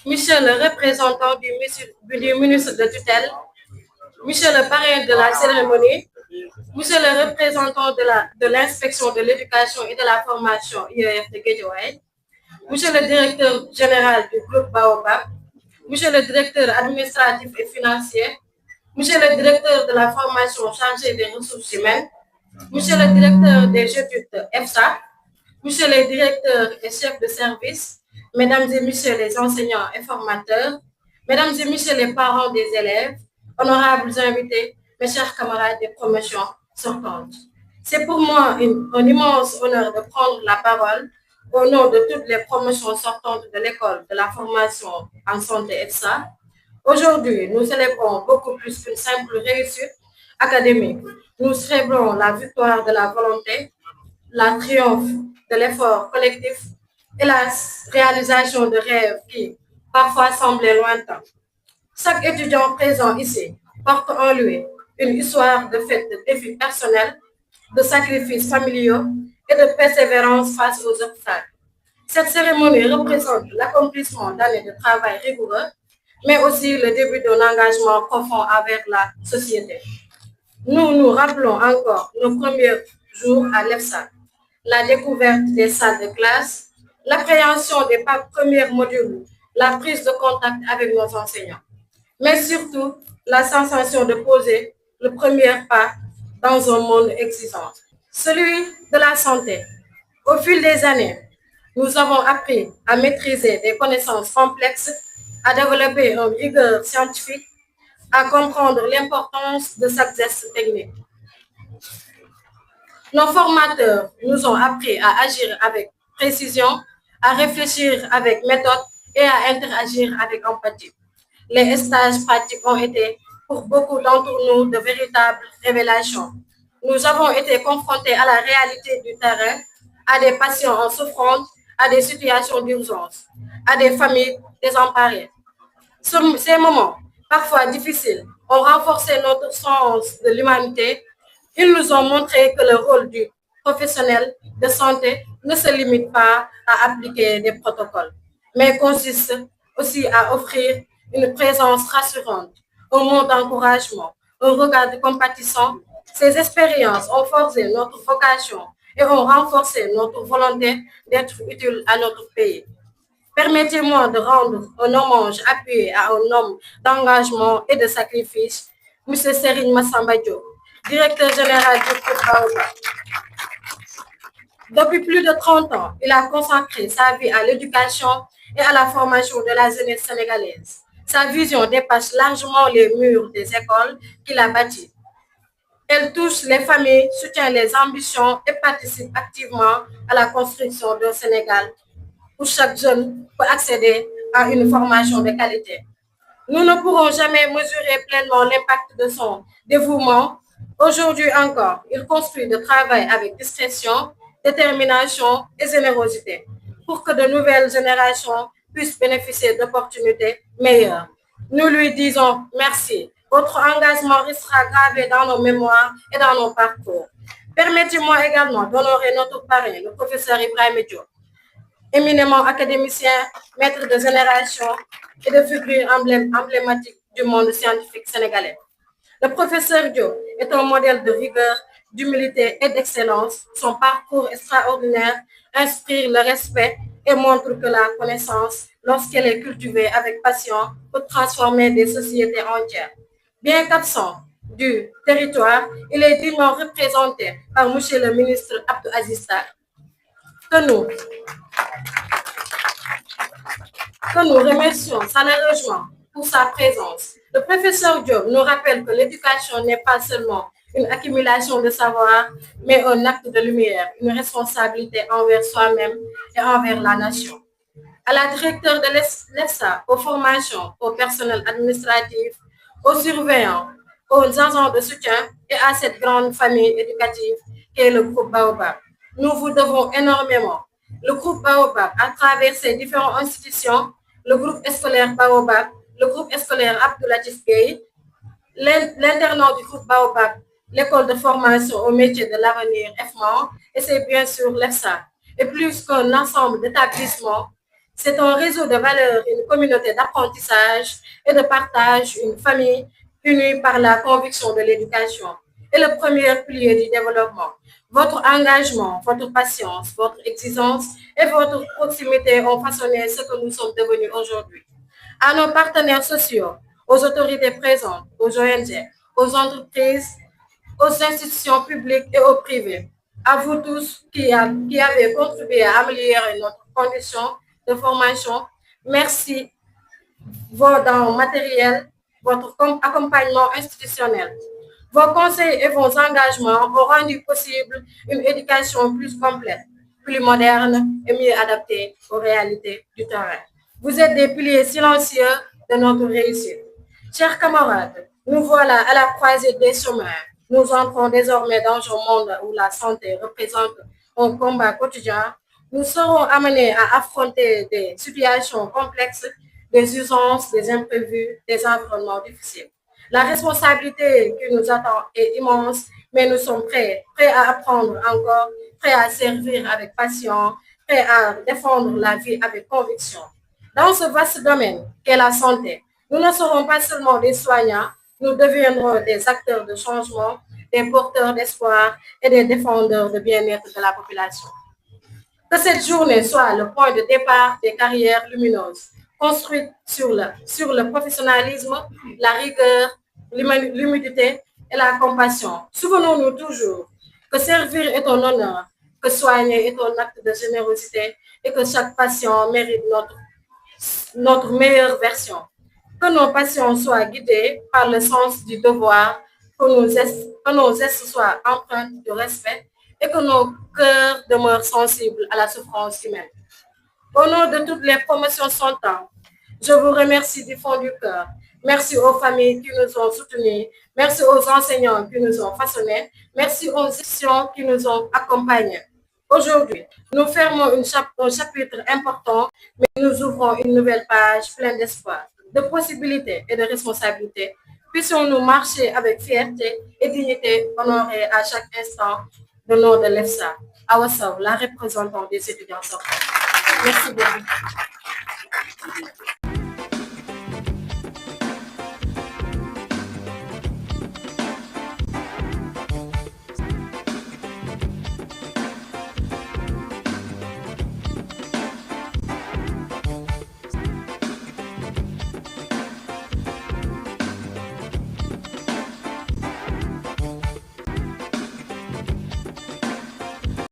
Monsieur le représentant du ministre de tutelle, Monsieur le parrain de la cérémonie, Monsieur le représentant de l'inspection de l'éducation et de la formation IEF de Guédiawaye, Monsieur le directeur général du groupe Baobab, Monsieur le directeur administratif et financier, Monsieur le directeur de la formation chargé des ressources humaines, Monsieur le directeur des études EFSA, Monsieur le directeur et chefs de service, Mesdames et Messieurs les enseignants et formateurs, Mesdames et Messieurs les parents des élèves, honorables invités, mes chers camarades des promotions sortantes. C'est pour moi un immense honneur de prendre la parole au nom de toutes les promotions sortantes de l'école de la formation en santé EFSA. Aujourd'hui, nous célébrons beaucoup plus qu'une simple réussite académique. Nous célébrons la victoire de la volonté, la triomphe de l'effort collectif et la réalisation de rêves qui parfois semblaient lointains. Chaque étudiant présent ici porte en lui une histoire de fête de défis personnels, de sacrifices familiaux et de persévérance face aux obstacles. Cette cérémonie représente l'accomplissement d'années de travail rigoureux, mais aussi le début d'un engagement profond avec la société. Nous nous rappelons encore nos premiers jours à l'EFSA, la découverte des salles de classe, l'appréhension des premiers modules, la prise de contact avec nos enseignants, mais surtout la sensation de poser le premier pas dans un monde exigeant, celui de la santé. Au fil des années, nous avons appris à maîtriser des connaissances complexes, à développer une rigueur scientifique, à comprendre l'importance de chaque geste technique. Nos formateurs nous ont appris à agir avec précision, à réfléchir avec méthode et à interagir avec empathie. Les stages pratiques ont été, pour beaucoup d'entre nous, de véritables révélations. Nous avons été confrontés à la réalité du terrain, à des patients en souffrance, à des situations d'urgence, à des familles désemparées. Ces moments, parfois difficiles, ont renforcé notre sens de l'humanité. Ils nous ont montré que le rôle du professionnel de santé ne se limite pas à appliquer des protocoles, mais consiste aussi à offrir une présence rassurante, un mot d'encouragement, un regard de compatissant. Ces expériences ont forgé notre vocation et ont renforcé notre volonté d'être utile à notre pays. Permettez-moi de rendre un hommage appuyé à un homme d'engagement et de sacrifice, M. Serigne Massamba Diop, directeur général du groupe Baobab. Depuis plus de 30 ans, il a consacré sa vie à l'éducation et à la formation de la jeunesse sénégalaise. Sa vision dépasse largement les murs des écoles qu'il a bâties. Elle touche les familles, soutient les ambitions et participe activement à la construction d'un Sénégal où chaque jeune peut accéder à une formation de qualité. Nous ne pourrons jamais mesurer pleinement l'impact de son dévouement. Aujourd'hui encore, il construit le travail avec discrétion, détermination et générosité pour que de nouvelles générations puissent bénéficier d'opportunités meilleures. Nous lui disons merci. Votre engagement restera gravé dans nos mémoires et dans nos parcours. Permettez-moi également d'honorer notre parrain, le professeur Ibrahim Diop, éminemment académicien, maître de génération et de figure emblématique du monde scientifique sénégalais. Le professeur Diop est un modèle de rigueur, d'humilité et d'excellence. Son parcours extraordinaire inspire le respect et montre que la connaissance, lorsqu'elle est cultivée avec passion, peut transformer des sociétés entières. Bien qu'absent du territoire, il est dignement représenté par M. le ministre Abdou Aziz Sarr, que nous que nous remercions chaleureusement pour sa présence. Le professeur Diop nous rappelle que l'éducation n'est pas seulement une accumulation de savoir, mais un acte de lumière, une responsabilité envers soi-même et envers la nation. À la directeur de l'EFSA, aux formations, au personnel administratif, aux surveillants, aux agents de soutien et à cette grande famille éducative qu'est le groupe Baobab. Nous vous devons énormément. Le groupe Baobab, à travers ses différentes institutions, le groupe scolaire Baobab, le groupe scolaire Abdoulatif Gueye, l'internat du groupe Baobab, l'école de formation au métier de l'avenir FMAN, et c'est bien sûr l'EFSA. Et plus qu'un ensemble d'établissements, C'est un réseau de valeurs, une communauté d'apprentissage et de partage, une famille unie par la conviction de l'éducation est le premier pilier du développement. Votre engagement, votre patience, votre exigence et votre proximité ont façonné ce que nous sommes devenus aujourd'hui. À nos partenaires sociaux, aux autorités présentes, aux ONG, aux entreprises, aux institutions publiques et aux privés, à vous tous qui avez contribué à améliorer notre condition de formation, merci vos dons matériels, votre accompagnement institutionnel. Vos conseils et vos engagements ont rendu possible une éducation plus complète, plus moderne et mieux adaptée aux réalités du terrain. Vous êtes des piliers silencieux de notre réussite. Chers camarades, nous voilà à la croisée des chemins. Nous entrons désormais dans un monde où la santé représente un combat quotidien. Nous serons amenés à affronter des situations complexes, des urgences, des imprévus, des environnements difficiles. La responsabilité qui nous attend est immense, mais nous sommes prêts à apprendre encore, prêts à servir avec passion, prêts à défendre la vie avec conviction. Dans ce vaste domaine qu'est la santé, nous ne serons pas seulement des soignants, nous deviendrons des acteurs de changement, des porteurs d'espoir et des défendeurs de bien-être de la population. Que cette journée soit le point de départ des carrières lumineuses, construites sur le professionnalisme, la rigueur, l'humilité et la compassion. Souvenons-nous toujours que servir est un honneur, que soigner est un acte de générosité et que chaque patient mérite notre meilleure version. Que nos passions soient guidées par le sens du devoir, que nos gestes soient empreints de respect et que nos cœurs demeurent sensibles à la souffrance humaine. Au nom de toutes les promotions Santan, je vous remercie du fond du cœur. Merci aux familles qui nous ont soutenus. Merci aux enseignants qui nous ont façonnés. Merci aux institutions qui nous ont accompagnés. Aujourd'hui, nous fermons un chapitre important, mais nous ouvrons une nouvelle page pleine d'espoir, de possibilités et de responsabilités. Puissions-nous marcher avec fierté et dignité, honorée à chaque instant de nom de l'EFSA. Awasaw, la représentante des étudiants sortants. Merci beaucoup.